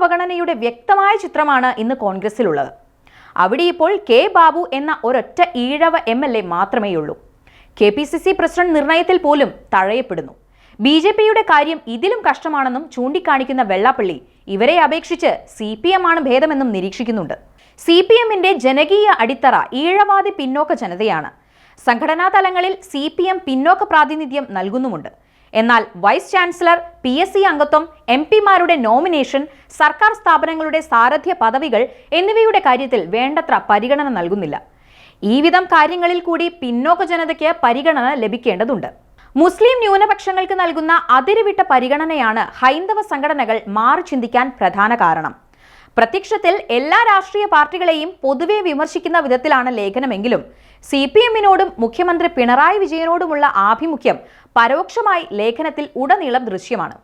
അവഗണനയുടെ വ്യക്തമായ ചിത്രമാണ് ഇന്ന് കോൺഗ്രസിലുള്ളത്. അവിടെ ഇപ്പോൾ കെ ബാബു എന്ന ഒരൊറ്റ ഈഴവ MLA മാത്രമേയുള്ളൂ. KPCC പ്രസിഡന്റ് നിർണയത്തിൽ പോലും തഴയപ്പെടുന്നു. BJPയുടെ കാര്യം ഇതിലും കഷ്ടമാണെന്നും ചൂണ്ടിക്കാണിക്കുന്ന വെള്ളാപ്പള്ളി ഇവരെ അപേക്ഷിച്ച് CPM ആണ് ഭേദമെന്നും നിരീക്ഷിക്കുന്നുണ്ട്. CPMന്റെ ജനകീയ അടിത്തറ ഈഴവാദി പിന്നോക്ക ജനതയാണ്. സംഘടനാ തലങ്ങളിൽ CPM പിന്നോക്ക പ്രാതിനിധ്യം നൽകുന്നുമുണ്ട്. എന്നാൽ വൈസ് ചാൻസലർ, PSC അംഗത്വം, MP-മാരുടെ നോമിനേഷൻ, സർക്കാർ സ്ഥാപനങ്ങളുടെ സാരഥ്യ പദവികൾ എന്നിവയുടെ കാര്യത്തിൽ വേണ്ടത്ര പരിഗണന നൽകുന്നില്ല. ഈ വിധം കാര്യങ്ങളിൽ കൂടി പിന്നോക്ക ജനതയ്ക്ക് പരിഗണന ലഭിക്കേണ്ടതുണ്ട്. മുസ്ലിം ന്യൂനപക്ഷങ്ങൾക്ക് നൽകുന്ന അതിരുവിട്ട പരിഗണനയാണ് ഹൈന്ദവ സംഘടനകൾ മാറി ചിന്തിക്കാൻ പ്രധാന കാരണം. പ്രത്യക്ഷത്തിൽ എല്ലാ രാഷ്ട്രീയ പാർട്ടികളെയും പൊതുവെ വിമർശിക്കുന്ന വിധത്തിലാണ് ലേഖനമെങ്കിലും CPMനോടും മുഖ്യമന്ത്രി പിണറായി വിജയനോടുമുള്ള ആഭിമുഖ്യം പരോക്ഷമായി ലേഖനത്തിൽ ഉടനീളം ദൃശ്യമാണ്.